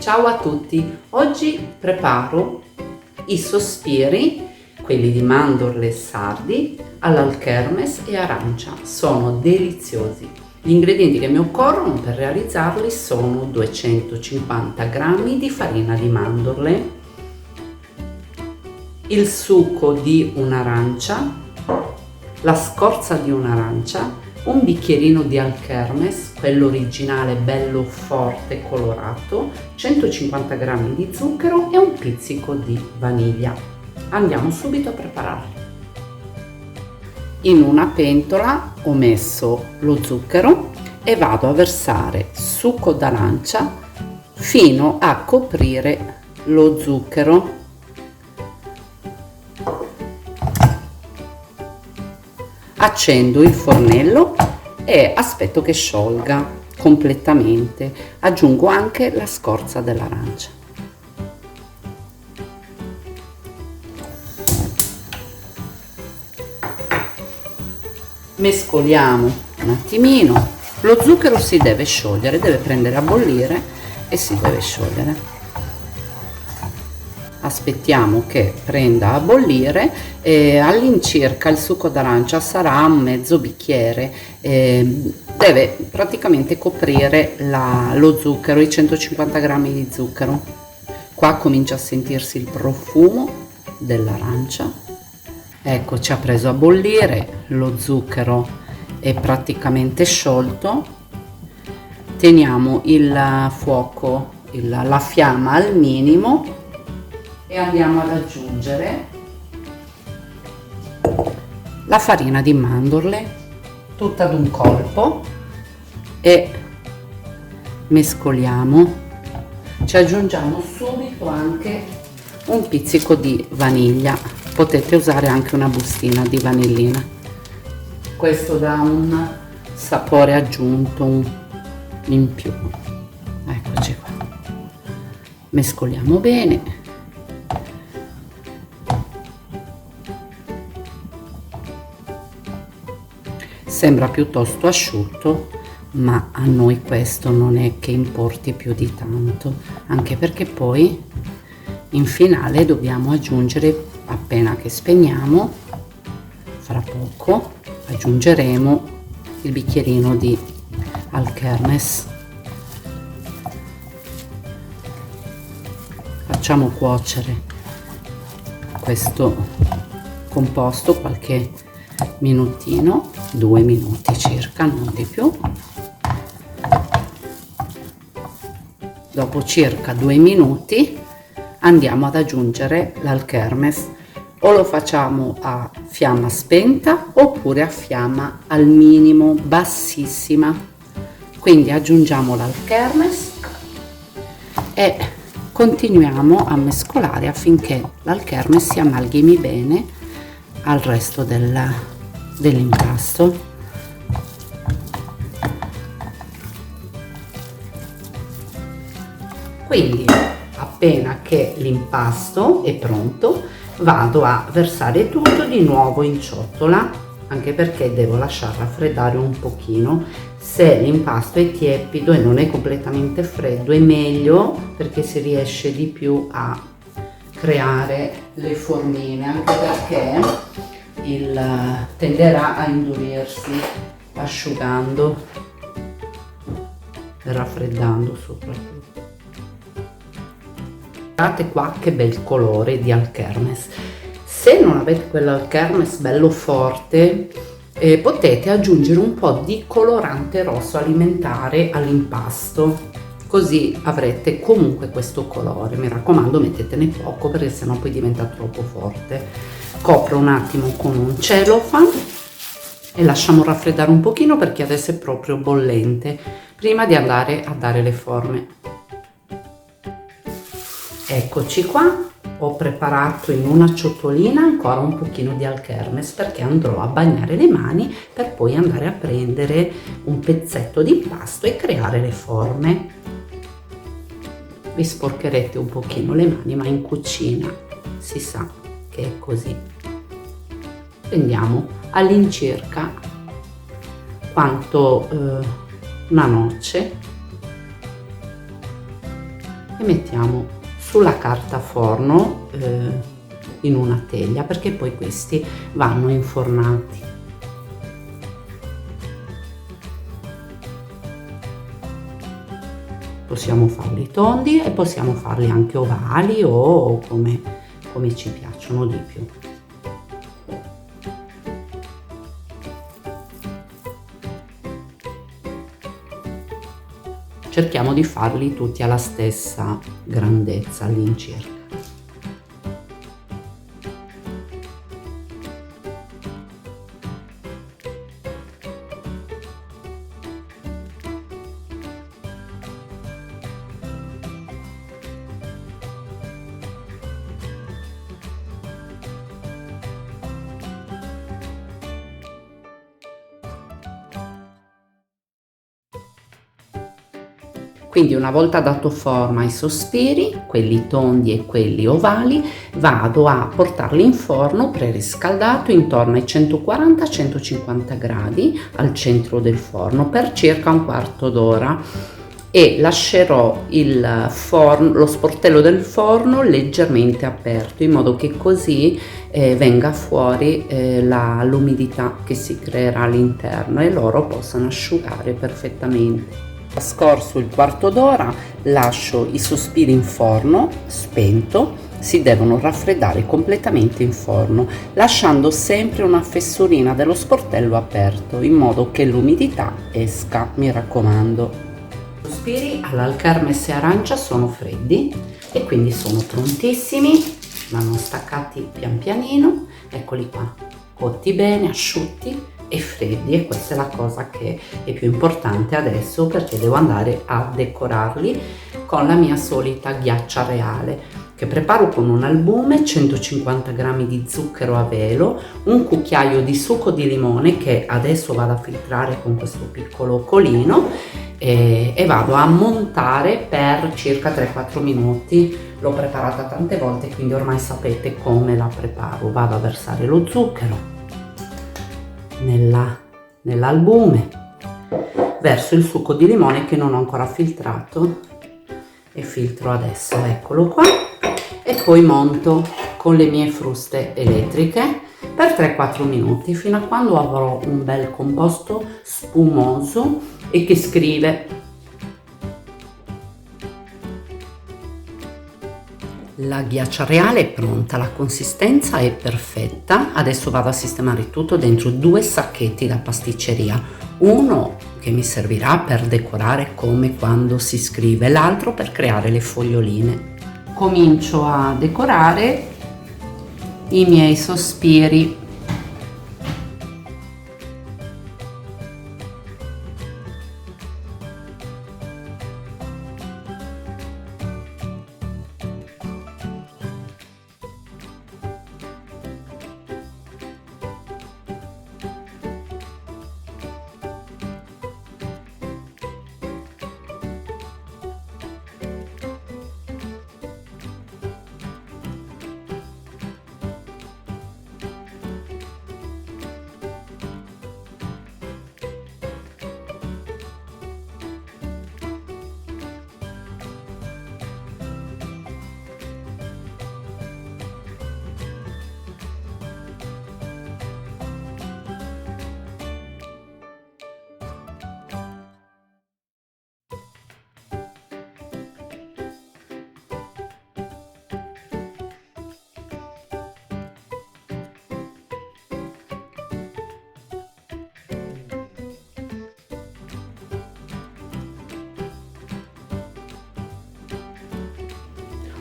Ciao a tutti, oggi preparo i sospiri, quelli di mandorle e sardi, all'alchermes e arancia. Sono deliziosi. Gli ingredienti che mi occorrono per realizzarli sono 250 g di farina di mandorle, il succo di un'arancia, la scorza di un'arancia, un bicchierino di alchermes, quello originale bello forte colorato, 150 g di zucchero e un pizzico di vaniglia. Andiamo subito a prepararli. In una pentola ho messo lo zucchero e vado a versare succo d'arancia fino a coprire lo zucchero. Accendo il fornello e aspetto che sciolga completamente. Aggiungo anche la scorza dell'arancia. Mescoliamo un attimino. Lo zucchero si deve sciogliere, deve prendere a bollire e si deve sciogliere. Aspettiamo che prenda a bollire e all'incirca il succo d'arancia sarà mezzo bicchiere, deve praticamente coprire lo zucchero, i 150 g di zucchero. Qua comincia a sentirsi il profumo dell'arancia. Ecco, ci ha preso a bollire, lo zucchero è praticamente sciolto. Teniamo il fuoco, la fiamma al minimo e andiamo ad aggiungere la farina di mandorle tutta ad un colpo e mescoliamo. Ci aggiungiamo subito anche un pizzico di vaniglia, potete usare anche una bustina di vanillina, questo dà un sapore aggiunto in più. Eccoci qua, mescoliamo bene. Sembra piuttosto asciutto, ma a noi questo non è che importi più di tanto, anche perché poi in finale dobbiamo aggiungere, appena che spegniamo, fra poco aggiungeremo il bicchierino di alchermes. Facciamo cuocere questo composto qualche minutino, 2 minuti circa, non di più. Dopo circa 2 minuti andiamo ad aggiungere l'alchermes, o lo facciamo a fiamma spenta oppure a fiamma al minimo, bassissima. Quindi aggiungiamo l'alchermes e continuiamo a mescolare affinché l'alchermes si amalgami bene al resto dell'impasto. Quindi appena che l'impasto è pronto vado a versare tutto di nuovo in ciotola, anche perché devo lasciar raffreddare un pochino. Se l'impasto è tiepido e non è completamente freddo è meglio, perché si riesce di più a creare le formine, anche perché tenderà a indurirsi asciugando e raffreddando soprattutto. Guardate qua che bel colore di alchermes. Se non avete quell'alchermes bello forte, potete aggiungere un po' di colorante rosso alimentare all'impasto, così avrete comunque questo colore. Mi raccomando, mettetene poco perché sennò poi diventa troppo forte. Copro un attimo con un cellophane e lasciamo raffreddare un pochino, perché adesso è proprio bollente, prima di andare a dare le forme. Eccoci qua, ho preparato in una ciotolina ancora un pochino di alchermes, perché andrò a bagnare le mani per poi andare a prendere un pezzetto di impasto e creare le forme. Vi sporcherete un pochino le mani, ma in cucina si sa che è così. Prendiamo all'incirca quanto una noce e mettiamo sulla carta forno in una teglia, perché poi questi vanno infornati. Possiamo farli tondi e possiamo farli anche ovali o come ci piacciono di più. Cerchiamo di farli tutti alla stessa grandezza all'incirca. Quindi una volta dato forma ai sospiri, quelli tondi e quelli ovali, vado a portarli in forno preriscaldato intorno ai 140-150 gradi al centro del forno per circa un quarto d'ora e lascerò lo sportello del forno leggermente aperto in modo che così venga fuori l'umidità che si creerà all'interno e loro possano asciugare perfettamente. Trascorso il quarto d'ora, lascio i sospiri in forno spento, si devono raffreddare completamente in forno, lasciando sempre una fessurina dello sportello aperto in modo che l'umidità esca, mi raccomando. I sospiri all'alkermes e arancia sono freddi e quindi sono prontissimi, vanno staccati pian pianino, eccoli qua, cotti bene, asciutti e freddi, e questa è la cosa che è più importante adesso, perché devo andare a decorarli con la mia solita ghiaccia reale che preparo con un albume, 150 g di zucchero a velo, un cucchiaio di succo di limone che adesso vado a filtrare con questo piccolo colino e vado a montare per circa 3-4 minuti. L'ho preparata tante volte, quindi ormai sapete come la preparo. Vado a versare lo zucchero nell'albume, verso il succo di limone che non ho ancora filtrato e filtro adesso, eccolo qua, e poi monto con le mie fruste elettriche per 3-4 minuti fino a quando avrò un bel composto spumoso e che scrive. La ghiaccia reale è pronta, la consistenza è perfetta. Adesso vado a sistemare tutto dentro 2 sacchetti da pasticceria, uno che mi servirà per decorare come quando si scrive, l'altro per creare le foglioline. Comincio a decorare i miei sospiri.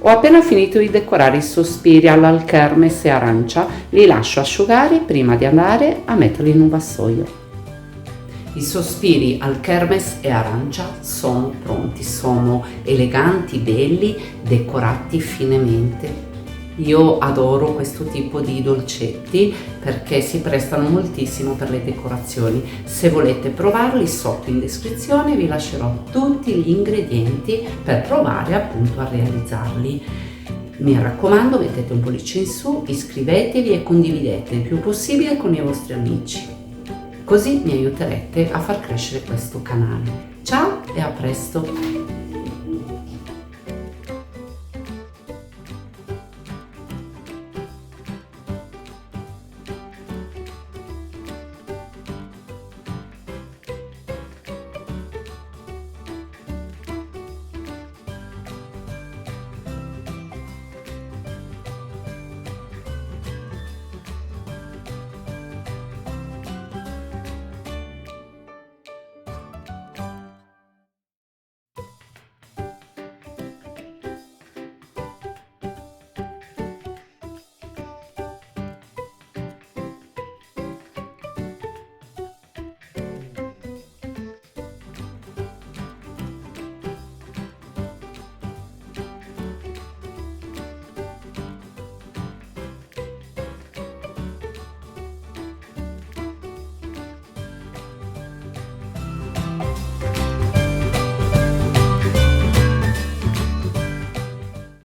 Ho appena finito di decorare i sospiri all'alkermes e arancia, li lascio asciugare prima di andare a metterli in un vassoio. I sospiri alkermes e arancia sono pronti, sono eleganti, belli, decorati finemente. Io adoro questo tipo di dolcetti perché si prestano moltissimo per le decorazioni. Se volete provarli, sotto in descrizione vi lascerò tutti gli ingredienti per provare appunto a realizzarli. Mi raccomando, mettete un pollice in su, iscrivetevi e condividete il più possibile con i vostri amici. Così mi aiuterete a far crescere questo canale. Ciao e a presto!